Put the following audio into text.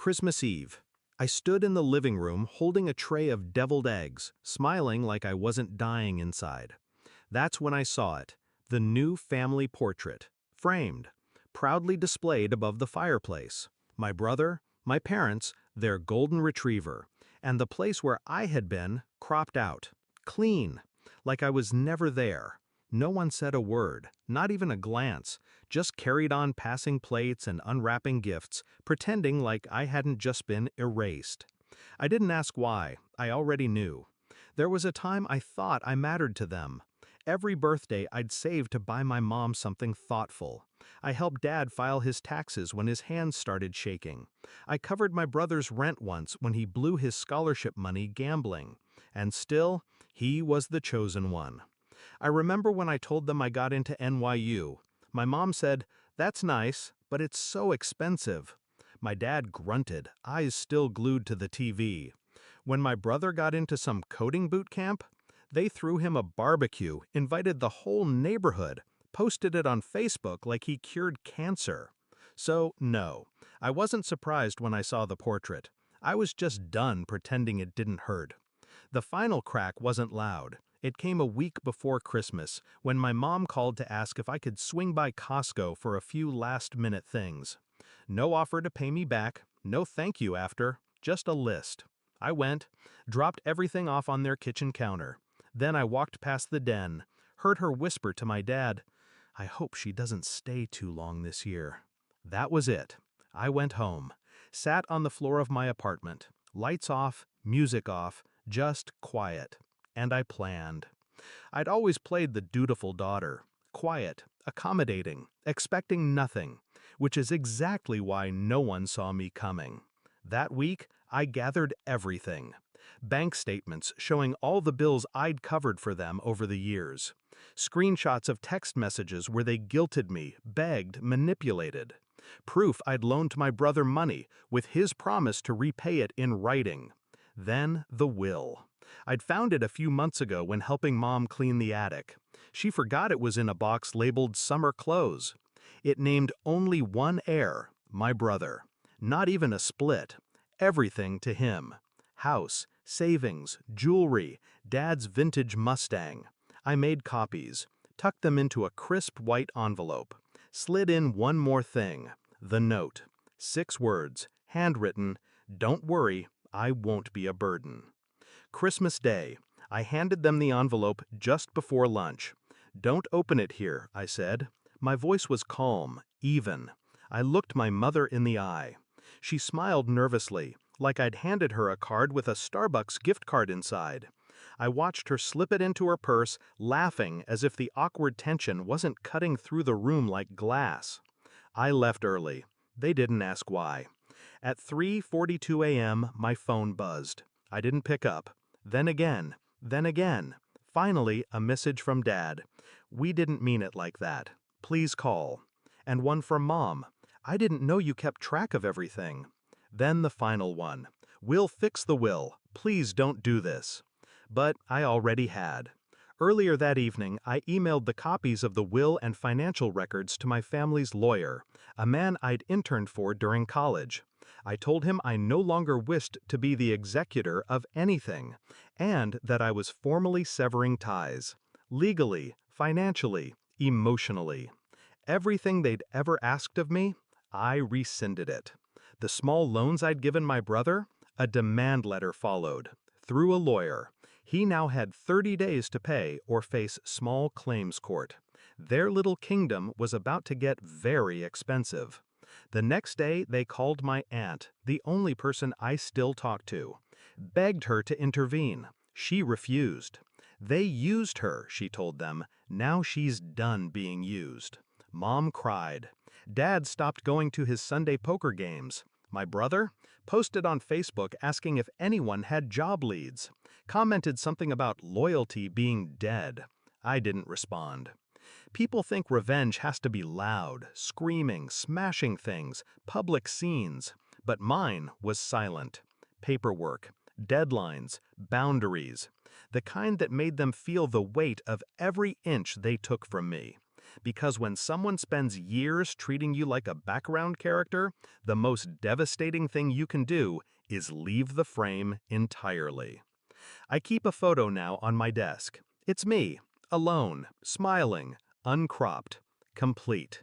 Christmas Eve. I stood in the living room holding a tray of deviled eggs, smiling like I wasn't dying inside. That's when I saw it, the new family portrait, framed, proudly displayed above the fireplace. My brother, my parents, their golden retriever, and the place where I had been cropped out, clean, like I was never there. No one said a word, not even a glance, just carried on passing plates and unwrapping gifts, pretending like I hadn't just been erased. I didn't ask why, I already knew. There was a time I thought I mattered to them. Every birthday I'd saved to buy my mom something thoughtful. I helped Dad file his taxes when his hands started shaking. I covered my brother's rent once when he blew his scholarship money gambling. And still, he was the chosen one. I remember when I told them I got into NYU. My mom said, "That's nice, but it's so expensive." My dad grunted, eyes still glued to the TV. When my brother got into some coding boot camp, they threw him a barbecue, invited the whole neighborhood, posted it on Facebook like he cured cancer. So, no, I wasn't surprised when I saw the portrait. I was just done pretending it didn't hurt. The final crack wasn't loud. It came a week before Christmas, when my mom called to ask if I could swing by Costco for a few last-minute things. No offer to pay me back, no thank you after, just a list. I went, dropped everything off on their kitchen counter. Then I walked past the den, heard her whisper to my dad, "I hope she doesn't stay too long this year." That was it. I went home, sat on the floor of my apartment, lights off, music off, just quiet. And I planned. I'd always played the dutiful daughter, quiet, accommodating, expecting nothing, which is exactly why no one saw me coming. That week, I gathered everything. Bank statements showing all the bills I'd covered for them over the years. Screenshots of text messages where they guilted me, begged, manipulated. Proof I'd loaned my brother money, with his promise to repay it in writing. Then the will. I'd found it a few months ago when helping Mom clean the attic. She forgot it was in a box labeled summer clothes. It named only one heir, my brother. Not even a split. Everything to him. House, savings, jewelry, Dad's vintage Mustang. I made copies, tucked them into a crisp white envelope, slid in one more thing, the note. 6 words, handwritten, "Don't worry, I won't be a burden." Christmas Day, I handed them the envelope just before lunch. "Don't open it here," I said. My voice was calm, even. I looked my mother in the eye. She smiled nervously, like I'd handed her a card with a Starbucks gift card inside. I watched her slip it into her purse, laughing as if the awkward tension wasn't cutting through the room like glass. I left early. They didn't ask why. At 3:42 a.m., my phone buzzed. I didn't pick up. Then again. Then again. Finally, a message from Dad. "We didn't mean it like that. Please call." And one from Mom. "I didn't know you kept track of everything." Then the final one. "We'll fix the will. Please don't do this." But I already had. Earlier that evening, I emailed the copies of the will and financial records to my family's lawyer, a man I'd interned for during college. I told him I no longer wished to be the executor of anything, and that I was formally severing ties. Legally, financially, emotionally. Everything they'd ever asked of me, I rescinded it. The small loans I'd given my brother, a demand letter followed. Through a lawyer. He now had 30 days to pay or face small claims court. Their little kingdom was about to get very expensive. The next day, they called my aunt, the only person I still talk to. Begged her to intervene. She refused. They used her, she told them. Now she's done being used. Mom cried. Dad stopped going to his Sunday poker games. My brother posted on Facebook asking if anyone had job leads. Commented something about loyalty being dead. I didn't respond. People think revenge has to be loud, screaming, smashing things, public scenes. But mine was silent. Paperwork, deadlines, boundaries. The kind that made them feel the weight of every inch they took from me. Because when someone spends years treating you like a background character, the most devastating thing you can do is leave the frame entirely. I keep a photo now on my desk. It's me, alone, smiling, uncropped, complete.